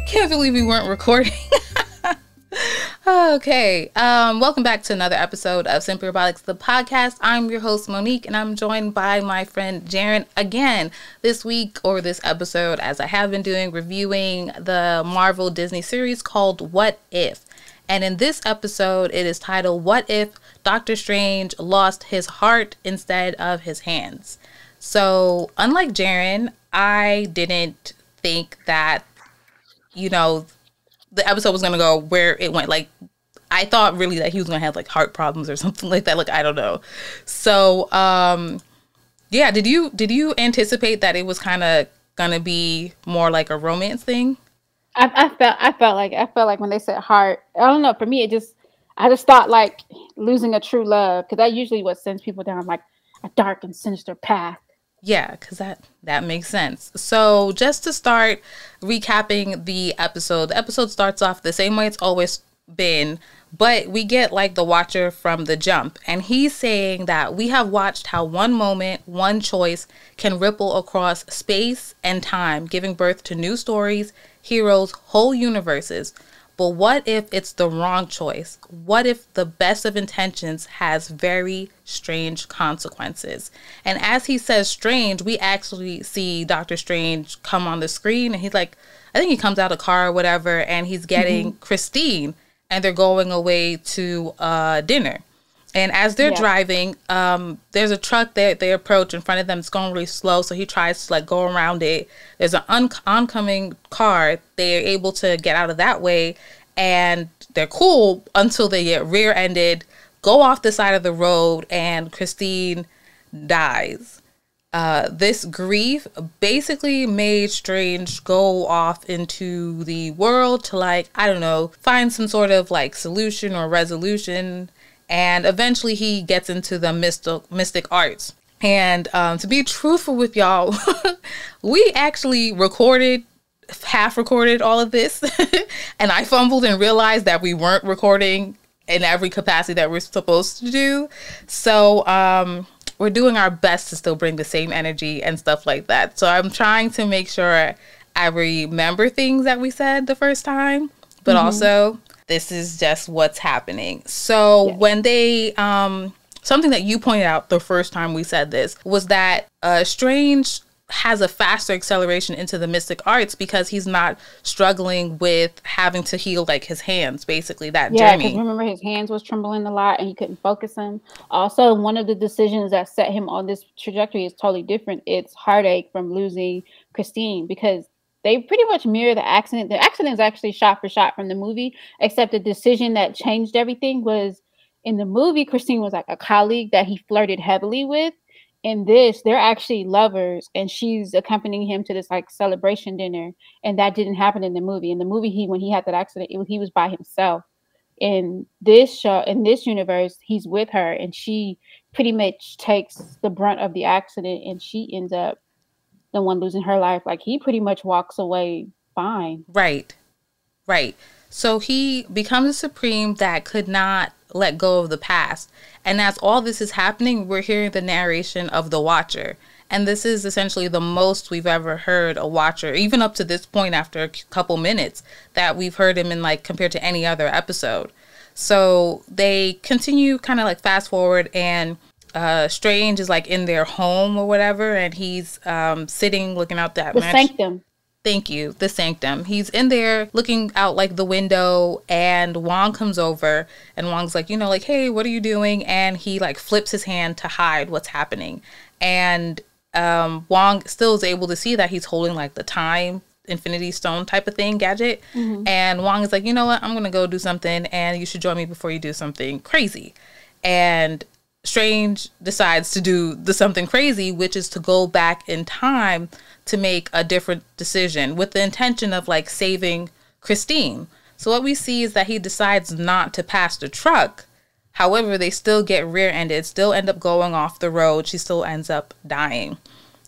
Can't believe we weren't recording. Okay. Welcome back to another episode of Simplyrobotix, the podcast. I'm your host, Monique, and I'm joined by my friend Jaren again this week, or this episode, as I have been doing, reviewing the Marvel Disney series called What If? And in this episode, it is titled, What If Doctor Strange Lost His Heart Instead of His Hands? So, unlike Jaren, I didn't think that, the episode was going to go where it went. Like, I thought really that he was going to have, like, heart problems or something like that. Like, I don't know. So, yeah, did you anticipate that it was kind of going to be more like a romance thing? I felt like when they said heart, I don't know. For me, I just thought like losing a true love, because that usually what sends people down like a dark and sinister path. Yeah, because that makes sense. So just to start recapping the episode starts off the same way it's always been, but we get like the Watcher from the jump, and he's saying that we have watched how one moment, one choice can ripple across space and time, giving birth to new stories, heroes, whole universes. But what if it's the wrong choice? What if the best of intentions has very strange consequences? And as he says strange, we actually see Doctor Strange come on the screen, and he's like, I think he comes out of a car or whatever, and he's getting Christine, and they're going away to dinner. And as they're driving, there's a truck that they approach in front of them. It's going really slow, so he tries to like go around it. There's an oncoming car. They're able to get out of that way, and they're cool until they get rear-ended, go off the side of the road, and Christine dies. This grief basically made Strange go off into the world to, like, I don't know, find some sort of like solution or resolution. And eventually he gets into the mystic arts. And to be truthful with y'all, we actually half recorded all of this. And I fumbled and realized that we weren't recording in every capacity that we're supposed to do. So we're doing our best to still bring the same energy and stuff like that. So I'm trying to make sure I remember things that we said the first time, but also this is just what's happening. So when they, something that you pointed out the first time we said this was that Strange has a faster acceleration into the mystic arts because he's not struggling with having to heal like his hands, basically that journey. Yeah, because remember his hands was trembling a lot and he couldn't focus them. Also, one of the decisions that set him on this trajectory is totally different. It's heartache from losing Christine, because they pretty much mirror the accident. The accident is actually shot for shot from the movie, except the decision that changed everything was in the movie, Christine was like a colleague that he flirted heavily with. In this, they're actually lovers, and she's accompanying him to this like celebration dinner, and that didn't happen in the movie. In the movie, when he had that accident, he was by himself. In this show, in this universe, he's with her, and she pretty much takes the brunt of the accident, and she ends up the one losing her life. Like, he pretty much walks away fine. Right. So he becomes a Supreme that could not let go of the past. And as all this is happening, we're hearing the narration of the Watcher. And this is essentially the most we've ever heard a Watcher, even up to this point after a couple minutes, that we've heard him in, like, compared to any other episode. So they continue kind of like fast forward, and Strange is like in their home or whatever, and he's sitting looking out that the sanctum. Thank you, the sanctum. He's in there looking out like the window, and Wong comes over, and Wong's like, like, hey, what are you doing? And he like flips his hand to hide what's happening, and Wong still is able to see that he's holding like the time Infinity Stone type of thing gadget. And Wong is like, you know what, I'm gonna go do something, and you should join me before you do something crazy. And Strange decides to do the something crazy, which is to go back in time to make a different decision with the intention of like saving Christine. So what we see is that he decides not to pass the truck. However, they still get rear-ended, still end up going off the road. She still ends up dying.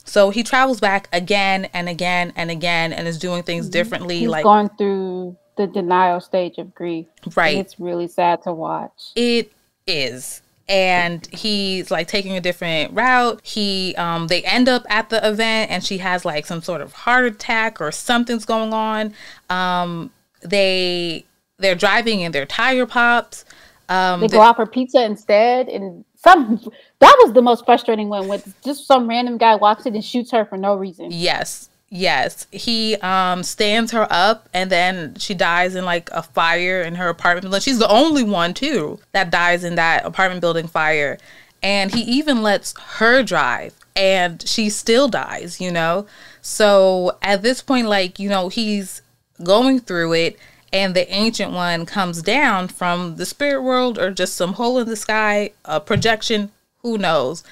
So he travels back again and again and again, and is doing things differently. He's like going through the denial stage of grief. Right. And it's really sad to watch. It is. and he's like taking a different route. They end up at the event, and she has like some sort of heart attack or something's going on. They're driving and their tire pops. They go out for pizza instead, and that was the most frustrating one, with just some random guy walks in and shoots her for no reason. Yes. He stands her up, and then she dies in like a fire in her apartment building. She's the only one too that dies in that apartment building fire, and he even lets her drive, and she still dies, you know. So at this point, like, you know, he's going through it, and the Ancient One comes down from the spirit world, or just some hole in the sky, a projection, who knows.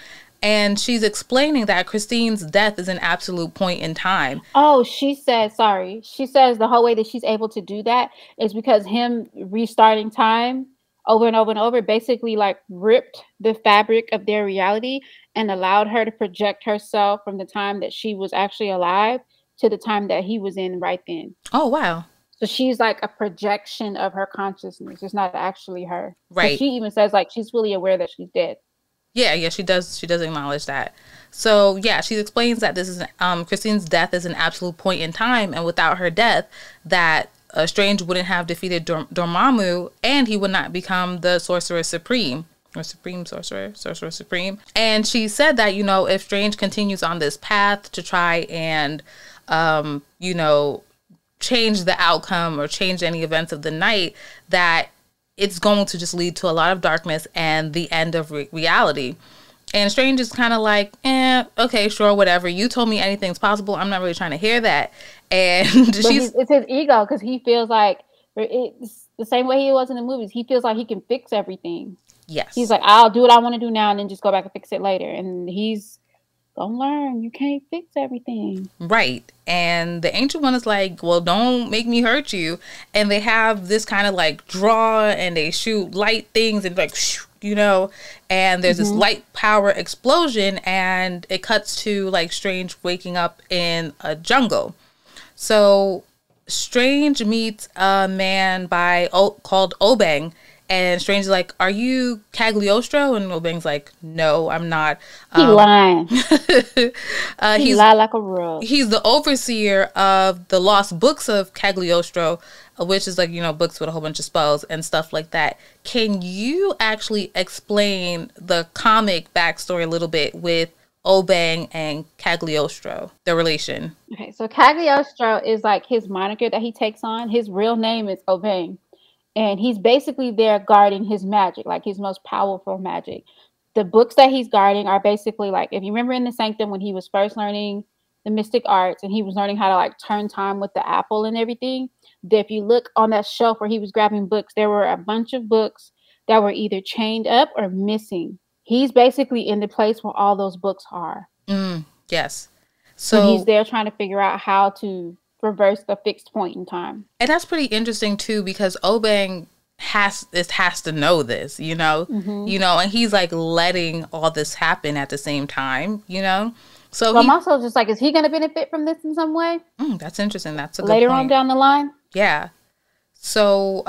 And she's explaining that Christine's death is an absolute point in time. Oh, she says the whole way that she's able to do that is because him restarting time over and over and over basically like ripped the fabric of their reality and allowed her to project herself from the time that she was actually alive to the time that he was in right then. Oh, wow. So she's like a projection of her consciousness. It's not actually her. Right. So she even says like she's fully aware that she's dead. Yeah, she does. She does acknowledge that. So yeah, she explains that this is Christine's death is an absolute point in time, and without her death, that Strange wouldn't have defeated Dormammu, and he would not become the Sorcerer Supreme, or Sorcerer Supreme. And she said that, you know, if Strange continues on this path to try and you know, change the outcome or change any events of the night, that it's going to just lead to a lot of darkness and the end of reality. And Strange is kind of like, okay, sure, whatever. You told me anything's possible. I'm not really trying to hear that. And it's his ego, because he feels like it's the same way he was in the movies. He feels like he can fix everything. Yes. He's like, I'll do what I want to do now and then just go back and fix it later. And he's gonna learn you can't fix everything. Right. And the Ancient One is like, well, don't make me hurt you. And they have this kind of like draw, and they shoot light things and like, you know, and there's this light power explosion, and it cuts to like Strange waking up in a jungle. So Strange meets a man called Obeng. And Strange is like, are you Cagliostro? And Obeng's like, no, I'm not. He lying. He lied like a rug. He's the overseer of the lost books of Cagliostro, which is like, you know, books with a whole bunch of spells and stuff like that. Can you actually explain the comic backstory a little bit with Obeng and Cagliostro, the relation? Okay, so Cagliostro is like his moniker that he takes on. His real name is Obeng. And he's basically there guarding his magic, like his most powerful magic. The books that he's guarding are basically like, if you remember in the Sanctum when he was first learning the mystic arts and he was learning how to like turn time with the apple and everything, if you look on that shelf where he was grabbing books, there were a bunch of books that were either chained up or missing. He's basically in the place where all those books are. Yes. So he's there trying to figure out how to reverse the fixed point in time. And that's pretty interesting too, because Obeng has to know this, you know, you know, and he's like letting all this happen at the same time, you know. So I'm also just like, is he going to benefit from this in some way? That's interesting. That's a good later point. On down the line. Yeah. So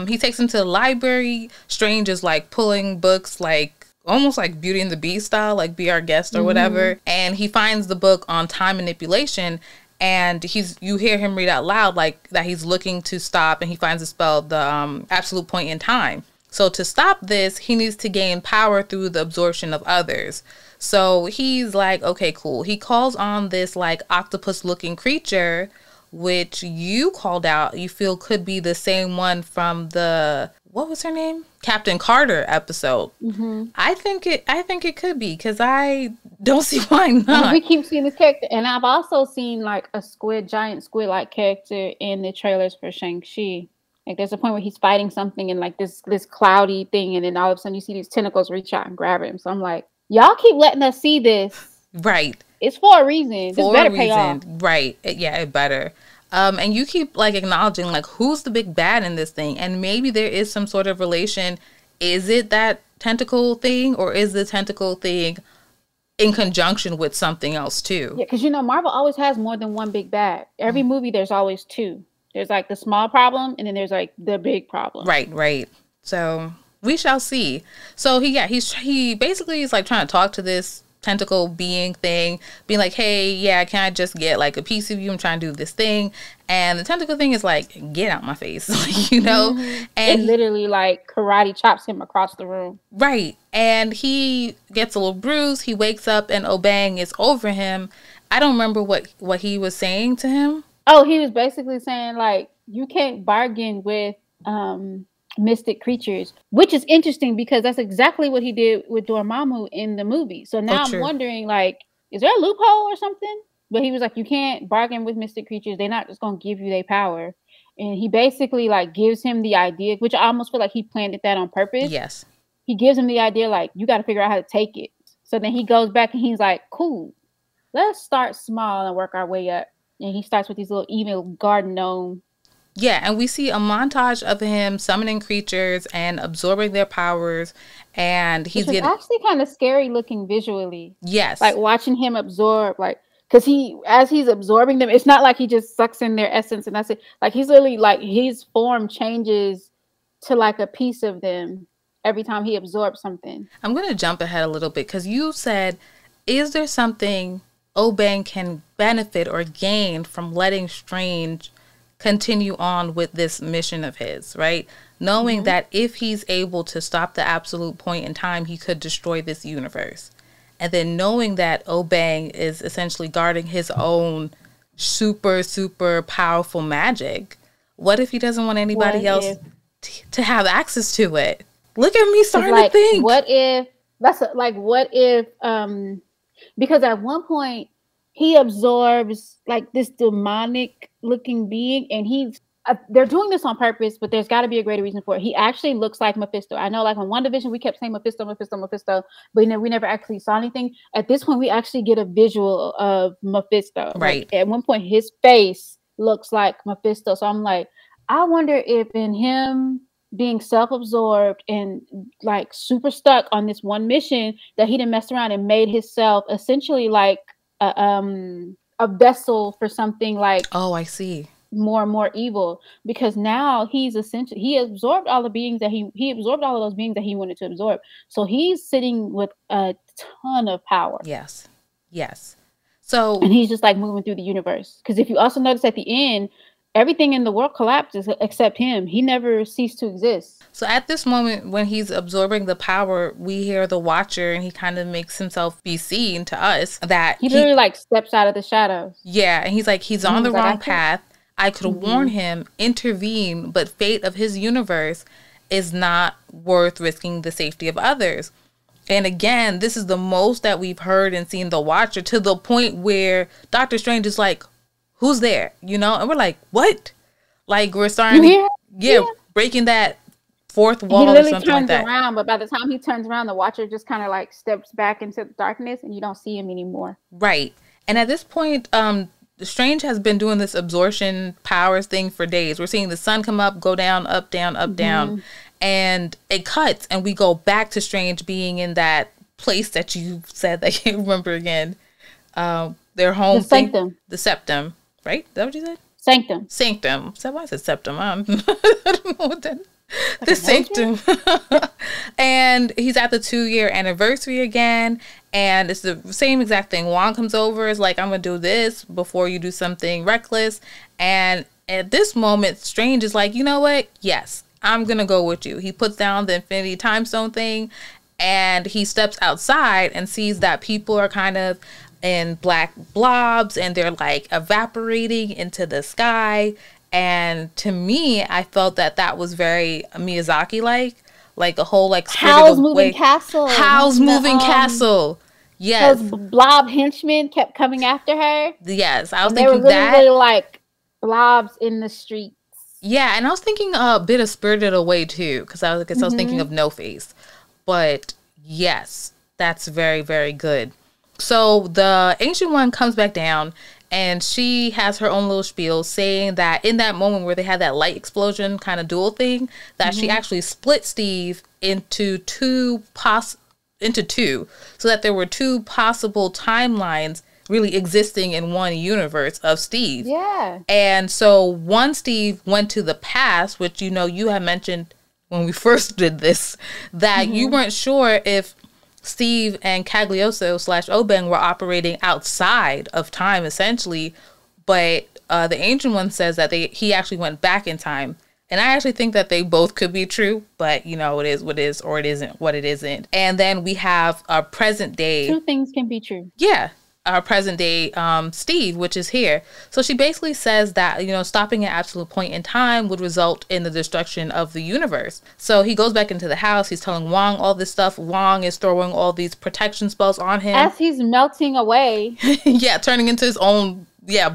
he takes him to the library. Strange is like pulling books, like almost like Beauty and the Beast style, like Be Our Guest or whatever. And he finds the book on time manipulation. And you hear him read out loud like that he's looking to stop, and he finds the spell, the absolute point in time. So to stop this, he needs to gain power through the absorption of others. So he's like, okay, cool. He calls on this like octopus looking creature, which you called out, you feel could be the same one from the, what was her name? Captain Carter episode. I think it could be, because I don't see why not. We keep seeing this character, and I've also seen like a giant squid-like character in the trailers for Shang-Chi. Like there's a point where he's fighting something in like this cloudy thing, and then all of a sudden you see these tentacles reach out and grab him. So I'm like, y'all keep letting us see this. Right. It's for a reason. This better pay off. Right. Yeah, it better. And you keep like acknowledging like who's the big bad in this thing, and maybe there is some sort of relation. Is it that tentacle thing, or is the tentacle thing in conjunction with something else too? Yeah, because you know Marvel always has more than one big bad. Every movie there's always two. There's like the small problem, and then there's like the big problem. Right. So We shall see. So he basically is like trying to talk to this tentacle being thing, being like, hey, yeah, can I just get like a piece of you? I'm trying to do this thing. And the tentacle thing is like, get out my face, you know? Mm-hmm. And it literally like karate chops him across the room. Right. And he gets a little bruise. He wakes up and Obang is over him. I don't remember what he was saying to him. Oh, he was basically saying like, you can't bargain with mystic creatures, which is interesting because that's exactly what he did with Dormammu in the movie. So now I'm wondering, like, is there a loophole or something? But he was like, you can't bargain with mystic creatures. They're not just going to give you their power. And he basically like gives him the idea, which I almost feel like he planted that on purpose. Yes. He gives him the idea like, you got to figure out how to take it. So then he goes back and he's like, cool, let's start small and work our way up. And he starts with these little evil garden gnome. Yeah, and we see a montage of him summoning creatures and absorbing their powers, and he's actually kind of scary looking visually. Yes, like watching him absorb, like because as he's absorbing them, it's not like he just sucks in their essence and that's it. Like he's literally like his form changes to like a piece of them every time he absorbs something. I'm gonna jump ahead a little bit because you said, is there something Obang can benefit or gain from letting Strange continue on with this mission of his, right? Knowing that if he's able to stop the absolute point in time, he could destroy this universe. And then knowing that Obang is essentially guarding his own super, super powerful magic, what if he doesn't want anybody else to have access to it? Look at me starting to think. What if, because at one point, he absorbs like this demonic looking being and they're doing this on purpose, but there's got to be a greater reason for it. He actually looks like Mephisto. I know like in WandaVision, we kept saying Mephisto, but we never actually saw anything. At this point, we actually get a visual of Mephisto. Right. Like, at one point, his face looks like Mephisto. So I'm like, I wonder if in him being self-absorbed and like super stuck on this one mission that he didn't mess around and made himself essentially like a vessel for something like, oh, I see, more and more evil, because now he absorbed all the beings that he absorbed all of those beings that he wanted to absorb. So he's sitting with a ton of power. Yes. So, and he's just like moving through the universe. Because if you also notice at the end, everything in the world collapses except him. He never ceased to exist. So at this moment, when he's absorbing the power, we hear the Watcher, and he kind of makes himself be seen to us that he literally like steps out of the shadows. Yeah, and he's like, he's on the wrong path. I could warn him, intervene, but fate of his universe is not worth risking the safety of others. And again, this is the most that we've heard and seen the Watcher, to the point where Doctor Strange is like, who's there? You know? And we're like, what? Like, we're starting to, breaking that fourth wall or something like that. He turns around, but by the time he turns around, the Watcher just kind of like steps back into the darkness and you don't see him anymore. Right. And at this point, Strange has been doing this absorption powers thing for days. We're seeing the sun come up, go down, up, down, up, down. And it cuts and we go back to Strange being in that place that you said, I can't remember again. Their home thing. The septum. Right? Is that what you said? Sanctum. So why I said septum? I don't know what that is. The sanctum. And he's at the 2-year anniversary again. And it's the same exact thing. Wong comes over, is like, I'm going to do this before you do something reckless. And at this moment, Strange is like, you know what? Yes, I'm going to go with you. He puts down the Infinity Time Stone thing. And he steps outside and sees that people are kind of in black blobs and they're like evaporating into the sky. And to me, I felt that was very Miyazaki-like a whole like Howl's Moving Castle. Howl's Moving Castle. Yes. Those blob henchmen kept coming after her. Yes, I was thinking they were really like blobs in the streets. Yeah, and I was thinking a bit of Spirited Away too, because I was thinking of No Face. But yes, that's very, very good. So the Ancient One comes back down and she has her own little spiel saying that in that moment where they had that light explosion kind of duel thing, that she actually split Steve into two, so that there were two possible timelines really existing in one universe of Steve. Yeah. And so one Steve went to the past, which, you know, you have mentioned when we first did this, that you weren't sure if Steve and Cagliostro / Obeng were operating outside of time, essentially. But the Ancient One says that he actually went back in time. And I actually think that they both could be true, but it is what it is, or it isn't what it isn't. And then we have our present day. Two things can be true. Yeah. Our present day Steve, which is here. So she basically says that, stopping at absolute point in time would result in the destruction of the universe. So he goes back into the house. He's telling Wong all this stuff. Wong is throwing all these protection spells on him. As he's melting away. Yeah, turning into his own,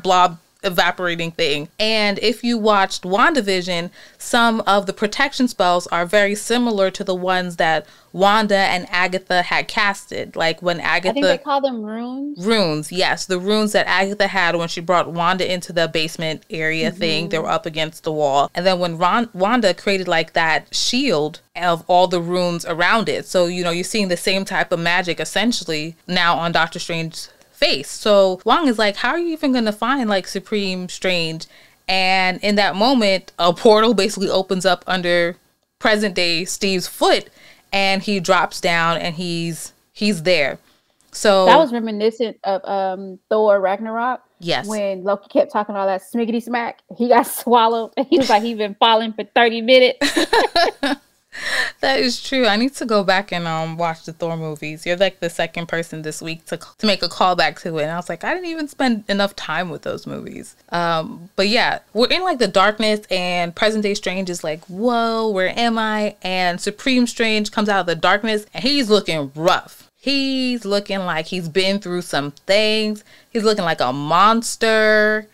blob evaporating thing. And if you watched WandaVision, some of the protection spells are very similar to the ones that Wanda and Agatha had casted. Like when Agatha... I think they call them runes. Runes, yes. The runes that Agatha had when she brought Wanda into the basement area thing. They were up against the wall. And then when Wanda created like that shield of all the runes around it. So, you're seeing the same type of magic essentially now on Doctor Strange's face. So Wong is like, how are you even going to find like Supreme Strange? And in that moment, a portal basically opens up under present day Steve's foot, and he drops down and he's there. So that was reminiscent of Thor Ragnarok. Yes. When Loki kept talking all that smiggity smack, he got swallowed and he was like, he's been falling for 30 minutes. That is true. I need to go back and watch the Thor movies. You're like the second person this week to make a callback to it. And I was like, I didn't even spend enough time with those movies. But yeah, we're in like the darkness, and present day Strange is like, whoa, where am I? And Supreme Strange comes out of the darkness and he's looking rough. He's looking like he's been through some things. He's looking like a monster.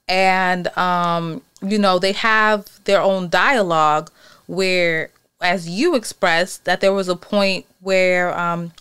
And, they have their own dialogue where, as you expressed, that there was a point where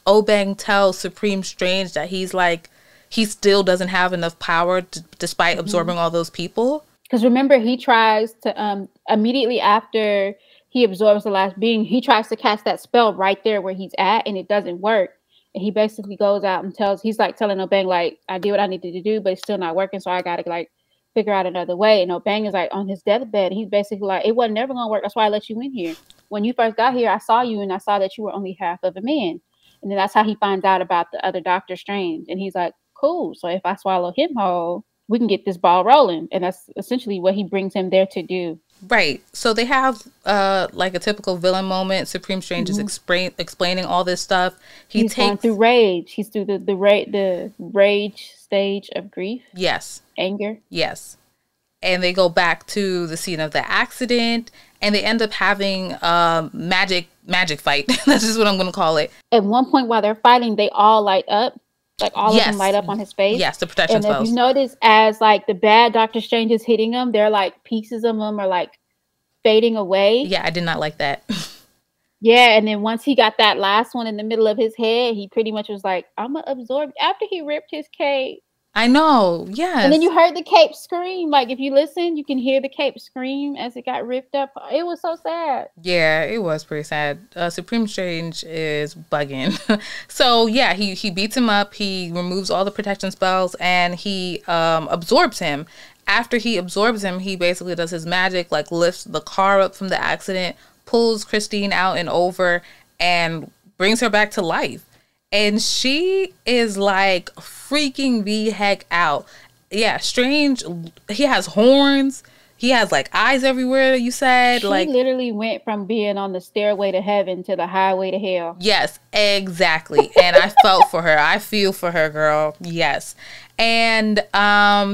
Obeng tells Supreme Strange that he still doesn't have enough power despite absorbing all those people. Because remember, he tries to, immediately after he absorbs the last being, he tries to cast that spell right there where he's at, and it doesn't work. And he basically goes out and he's like telling Obeng, like, I did what I needed to do, but it's still not working, so I got to like figure out another way. And Obeng is like on his deathbed. He's basically like, it wasn't never going to work. That's why I let you in here. When you first got here, I saw you and I saw that you were only half of a man. And then that's how he finds out about the other Doctor Strange. And he's like, cool. So if I swallow him whole, we can get this ball rolling. And that's essentially what he brings him there to do. Right. So they have like a typical villain moment. Supreme Strange is explaining all this stuff. He's going through rage. He's through the rage stage of grief. Yes. Anger. Yes. And they go back to the scene of the accident, and they end up having a magic fight. That's just what I'm going to call it. At one point while they're fighting, they all light up. Like all of them light up on his face. Yes, the protection spells. And if you notice, as like the bad Doctor Strange is hitting them, they're like pieces of them are like fading away. Yeah, I did not like that. Yeah, and then once he got that last one in the middle of his head, he pretty much was like, I'm going to absorb. After he ripped his cape. I know, yes. And then you heard the cape scream. Like, if you listen, you can hear the cape scream as it got ripped up. It was so sad. Yeah, it was pretty sad. Supreme Strange is bugging. So, yeah, he beats him up. He removes all the protection spells, and he absorbs him. After he absorbs him, he basically does his magic, like lifts the car up from the accident, pulls Christine out and over, and brings her back to life. And she is like freaking the heck out. Yeah, Strange, he has horns. He has like eyes everywhere, you said. She like literally went from being on the stairway to heaven to the highway to hell. Yes, exactly. And I felt for her. I feel for her, girl. Yes. And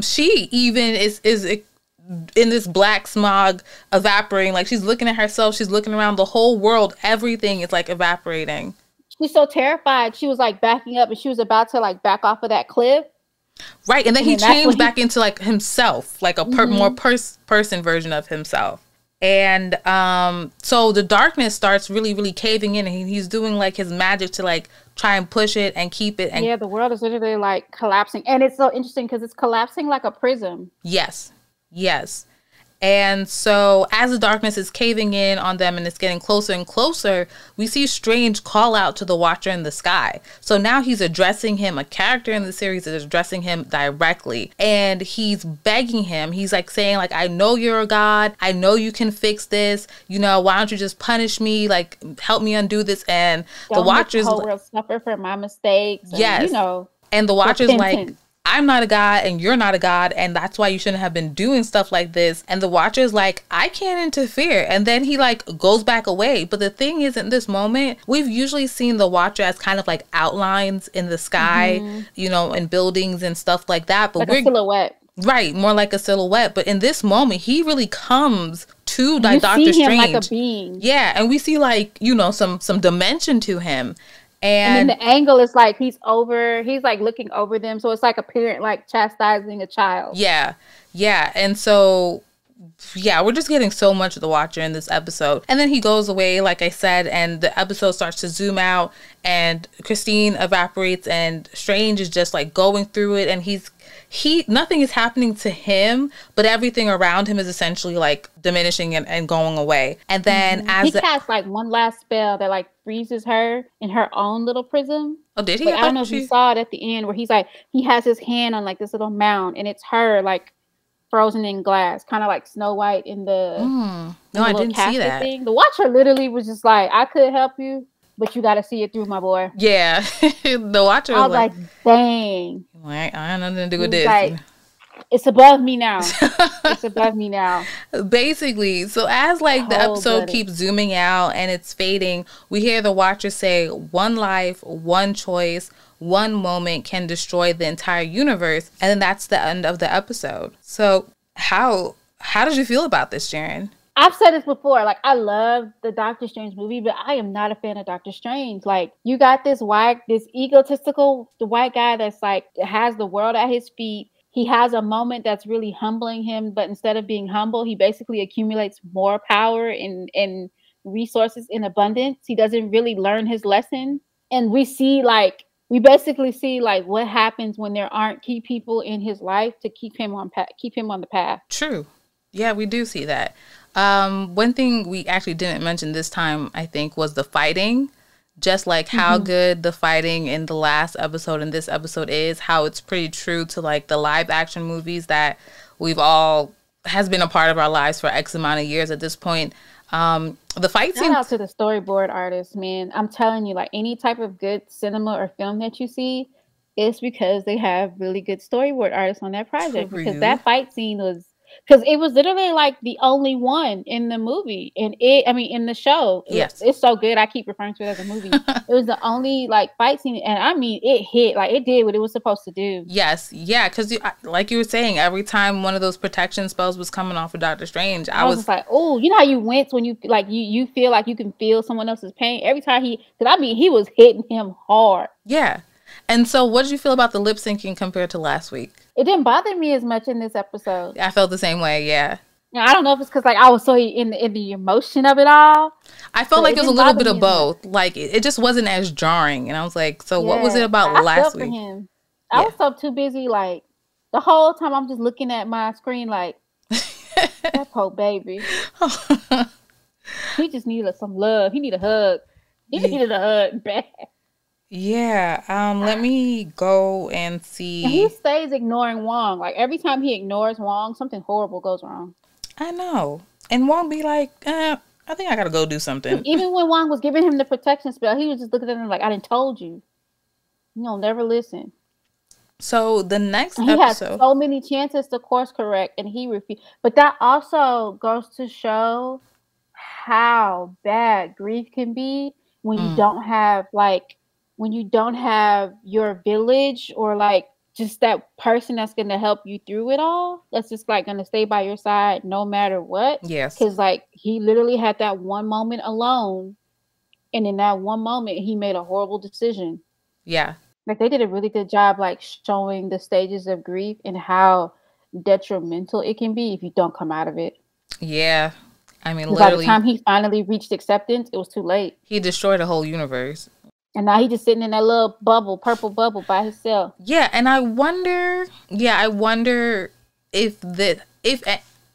she even is in this black smog evaporating. Like, she's looking at herself. She's looking around the whole world. Everything is like evaporating. She's so terrified. She was like backing up, and she was about to like back off of that cliff. Right, and then he changed back into like himself, like a more person version of himself. And so the darkness starts really, really caving in, and he's doing like his magic to like try and push it and keep it. And yeah, the world is literally like collapsing, and it's so interesting because it's collapsing like a prism. Yes, yes. And so as the darkness is caving in on them and it's getting closer and closer, we see Strange call out to the Watcher in the sky. So now he's addressing him. A character in the series is addressing him directly. And he's begging him. He's like saying, like, I know you're a god. I know you can fix this. You know, why don't you just punish me? Like, help me undo this. And the Watcher's the whole world suffer for my mistakes. And, yes. You know. And the Watcher's like, I'm not a god and you're not a god, and that's why you shouldn't have been doing stuff like this. And the Watcher's like, I can't interfere. And then he like goes back away. But the thing is, in this moment, we've usually seen the Watcher as kind of like outlines in the sky, you know, in buildings and stuff like that. But like a silhouette. Right, more like a silhouette. But in this moment, he really comes to like Doctor Strange. You see him like a being. Yeah, and we see like, you know, some dimension to him. And then the angle is like he's like looking over them. So it's like a parent like chastising a child. Yeah. Yeah. And so, yeah, we're just getting so much of the Watcher in this episode. And then he goes away, like I said, and the episode starts to zoom out and Christine evaporates and Strange is just like going through it. And nothing is happening to him, but everything around him is essentially like diminishing and going away. And then he casts like one last spell that like freezes her in her own little prism. Oh, did he? But I don't know if you saw it at the end where he's like, he has his hand on like this little mound and it's her like frozen in glass, kind of like Snow White in the no, I didn't see that thing. The Watcher literally was just like, I could help you, but you got to see it through, my boy. Yeah. The Watcher was like, dang. I have nothing to do with this. Like, it's above me now. It's above me now. Basically. So as like the episode keeps zooming out and it's fading, we hear the Watcher say, one life, one choice, one moment can destroy the entire universe. And then that's the end of the episode. So how did you feel about this, Sharon? I've said this before, like, I love the Doctor Strange movie, but I am not a fan of Doctor Strange. Like, you got this egotistical, the white guy that's like, has the world at his feet. He has a moment that's really humbling him, but instead of being humble, he basically accumulates more power and resources in abundance. He doesn't really learn his lesson. And we basically see like what happens when there aren't key people in his life to keep him on the path. True. Yeah, we do see that. One thing we actually didn't mention this time, I think, was the fighting. Just like how good the fighting in the last episode and this episode is, how it's pretty true to like the live action movies that we've all has been a part of our lives for X amount of years at this point. The fight scene. Shout out to the storyboard artists, man. I'm telling you, like any type of good cinema or film that you see, it's because they have really good storyboard artists on that project. Because that fight scene was. Because it was literally like the only one in the movie, in the show. Yes, it's so good. I keep referring to it as a movie. It was the only like fight scene, and I mean, it hit like it did what it was supposed to do. Yes, yeah, because like you were saying, every time one of those protection spells was coming off of Doctor Strange, I was like, oh, you know how you wince when you like you feel like you can feel someone else's pain every time he was hitting him hard. Yeah. And so what did you feel about the lip syncing compared to last week? It didn't bother me as much in this episode. I felt the same way, yeah. Now, I don't know if it's because like I was so in the emotion of it all. I felt like it was a little bit of both. Like it just wasn't as jarring. And I was like, so what was it about last week? I was so too busy, like the whole time I'm just looking at my screen like, that poor baby. He just needed some love. He needed a hug. He needed a hug back. Yeah, let me go and see. And he stays ignoring Wong. Like every time he ignores Wong, something horrible goes wrong. I know. And Wong be like, I think I gotta go do something. Even when Wong was giving him the protection spell, he was just looking at him like, I done told you. You don't never listen. So the next episode, he had so many chances to course correct, and he refused. But that also goes to show how bad grief can be when you don't have your village or like just that person that's going to help you through it all. That's just like going to stay by your side no matter what. Yes. Because like he literally had that one moment alone. And in that one moment, he made a horrible decision. Yeah. Like they did a really good job like showing the stages of grief and how detrimental it can be if you don't come out of it. Yeah. I mean, literally. By the time he finally reached acceptance, it was too late. He destroyed the whole universe. And now he's just sitting in that little purple bubble by himself. Yeah, and I wonder if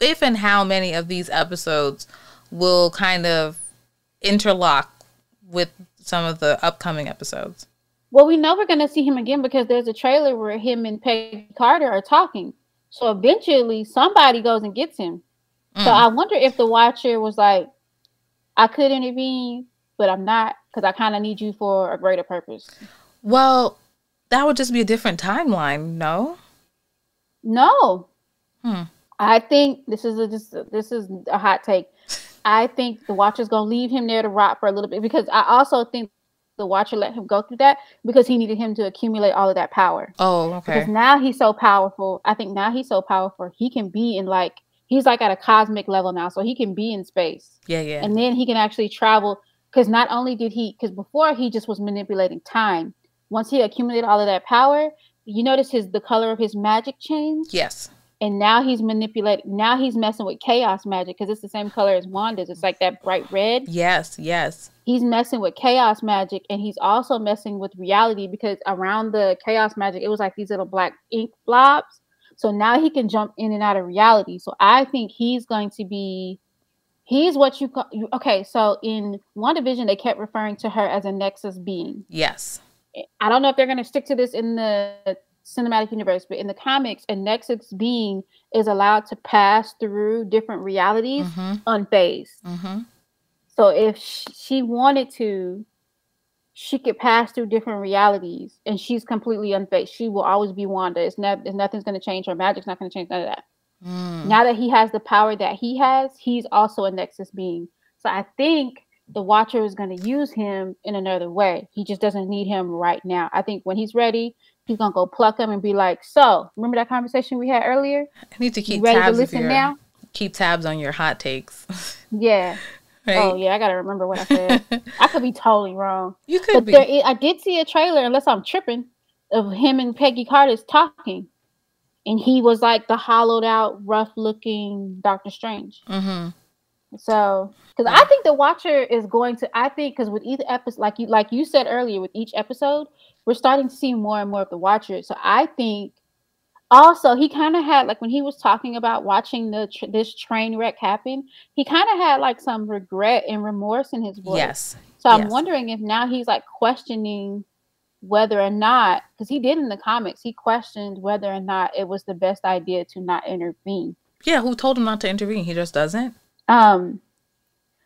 if and how many of these episodes will kind of interlock with some of the upcoming episodes. Well, we know we're going to see him again because there's a trailer where him and Peggy Carter are talking. So eventually somebody goes and gets him. So I wonder if the Watcher was like, I could intervene, but I'm not because I kind of need you for a greater purpose. Well, that would just be a different timeline, no? No. I think this is a hot take. I think the Watcher's going to leave him there to rot for a little bit because I also think the Watcher let him go through that because he needed him to accumulate all of that power. Oh, okay. Because now he's so powerful. I think now he's so powerful. He can be in like, he's like at a cosmic level now. So he can be in space. Yeah, yeah. And then he can actually travel. Because not only did he, because before he just was manipulating time. Once he accumulated all of that power, you notice the color of his magic changed? Yes. And now he's manipulating, now he's messing with chaos magic because it's the same color as Wanda's. It's like that bright red. Yes, yes. He's messing with chaos magic and he's also messing with reality because around the chaos magic, it was like these little black ink blobs. So now he can jump in and out of reality. So I think he's going to be, he's what you call, okay, so in WandaVision, they kept referring to her as a Nexus being. Yes. I don't know if they're going to stick to this in the cinematic universe, but in the comics, a Nexus being is allowed to pass through different realities unfazed. So if she wanted to, she could pass through different realities and she's completely unfazed. She will always be Wanda. Nothing's going to change. Her magic's not going to change, none of that. Now that he has the power that he has, he's also a Nexus being. So I think the Watcher is going to use him in another way. He just doesn't need him right now. I think when he's ready, he's going to go pluck him and be like, so, remember that conversation we had earlier? I need to keep ready tabs to listen now? Keep tabs on your hot takes. Yeah. Right? Oh, yeah, I got to remember what I said. I could be totally wrong. You could be. I did see a trailer, unless I'm tripping, of him and Peggy Carter's talking. And he was like the hollowed out, rough looking Doctor Strange. So, because I think the Watcher is going to, because with each episode, like you said earlier, with each episode, we're starting to see more and more of the Watcher. So I think also he kind of had, like when he was talking about watching this train wreck happen, he kind of had like some regret and remorse in his voice. Yes. So I'm wondering if now he's like questioning whether or not, because he did in the comics, he questioned whether or not it was the best idea to not intervene. Yeah, who told him not to intervene? He just doesn't.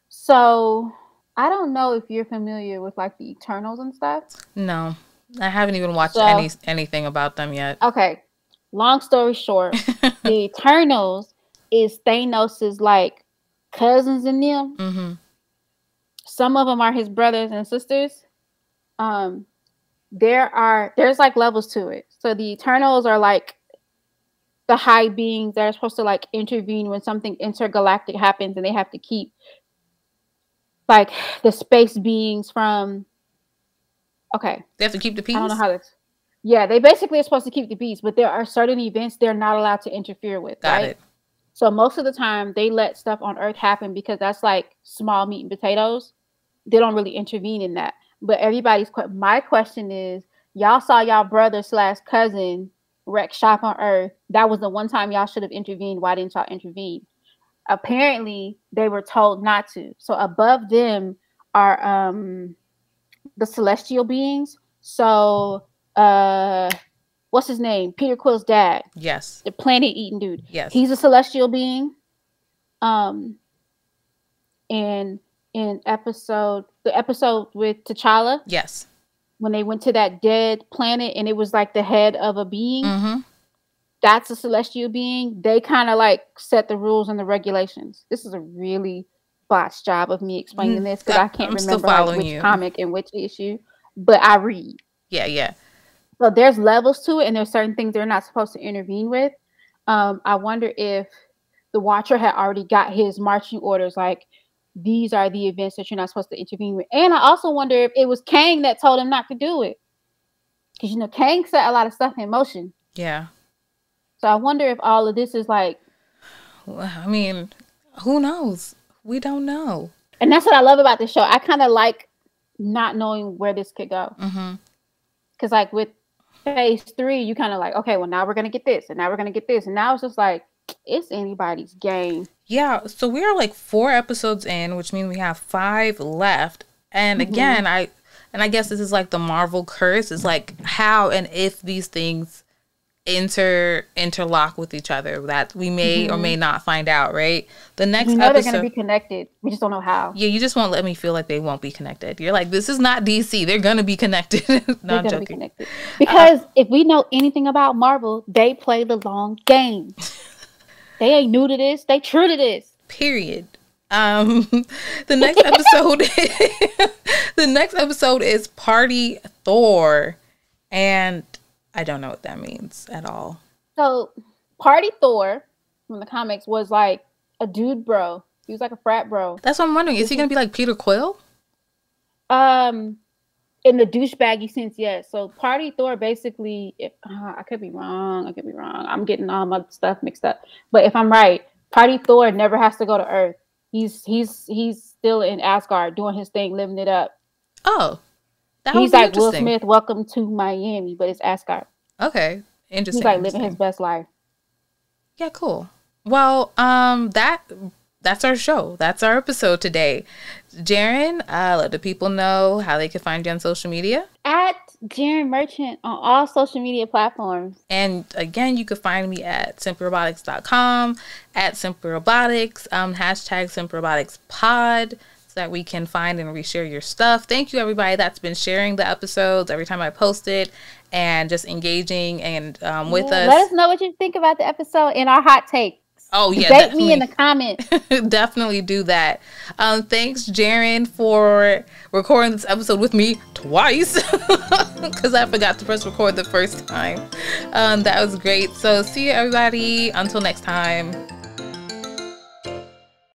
So I don't know if you're familiar with like the Eternals and stuff. No, I haven't even watched anything about them yet. Okay, long story short, the Eternals is Thanos's like cousins in them. Some of them are his brothers and sisters. There's like levels to it. So the Eternals are like the high beings that are supposed to like intervene when something intergalactic happens, and they have to keep like the space beings from. Okay, they have to keep the peace. I don't know how to. Yeah, they basically are supposed to keep the peace, but there are certain events they're not allowed to interfere with. Got it. So most of the time they let stuff on Earth happen because that's like small meat and potatoes. They don't really intervene in that. But my question is, y'all saw y'all brother/cousin wreck shop on Earth. That was the one time y'all should have intervened. Why didn't y'all intervene? Apparently, they were told not to. So above them are the celestial beings. So what's his name? Peter Quill's dad. Yes. The planet-eating dude. Yes. He's a celestial being. And in the episode with T'Challa. Yes. When they went to that dead planet and it was like the head of a being. That's a celestial being. They kind of like set the rules and the regulations. This is a really botched job of me explaining this because I can't remember like which comic and which issue, but I read. Yeah. So there's levels to it, and there's certain things they're not supposed to intervene with. I wonder if the Watcher had already got his marching orders, like these are the events that you're not supposed to intervene with. And I also wonder if it was Kang that told him not to do it, because Kang set a lot of stuff in motion. Yeah. So I wonder if all of this is like, I mean, who knows? We don't know. And that's what I love about this show. I kind of like not knowing where this could go. Because like with phase 3, you kind of like, okay, well now we're going to get this. And now we're going to get this. And now it's just like, It's anybody's game. Yeah, so we are like 4 episodes in, which means we have 5 left. And again, I guess this is like the Marvel curse. It's like how and if these things interlock with each other, that we may or may not find out, right? The next We know episode, they're going to be connected. We just don't know how. Yeah, you just won't let me feel like they won't be connected. You're like, this is not DC. They're going to be connected. No, I'm joking. Be connected. Because if we know anything about Marvel, they play the long game. They ain't new to this. They true to this. Period. The next episode the next episode is Party Thor, and I don't know what that means at all. So Party Thor from the comics was like a dude bro. He was like a frat bro. That's what I'm wondering. Is he gonna be like Peter Quill? In the douchebaggy sense, yes. So Party Thor basically, if I could be wrong. I'm getting all my stuff mixed up. But if I'm right, Party Thor never has to go to Earth. He's still in Asgard doing his thing, living it up. Oh, he's like Will Smith, welcome to Miami, but it's Asgard. Okay, interesting. He's like living his best life. Yeah, cool. Well, that's our show. That's our episode today. Jaren, let the people know how they can find you on social media. At Jaren Merchant on all social media platforms. And again, you can find me at Simplyrobotix.com, at Simplyrobotix, hashtag Simplyrobotixpod, so that we can find and reshare your stuff. Thank you, everybody that's been sharing the episodes every time I post it and just engaging and with us. Let us know what you think about the episode and our hot take. Oh, yeah. Debate me in the comments. Definitely do that. Thanks, Jaren, for recording this episode with me twice because I forgot to press record the first time. That was great. So see you, everybody. Until next time.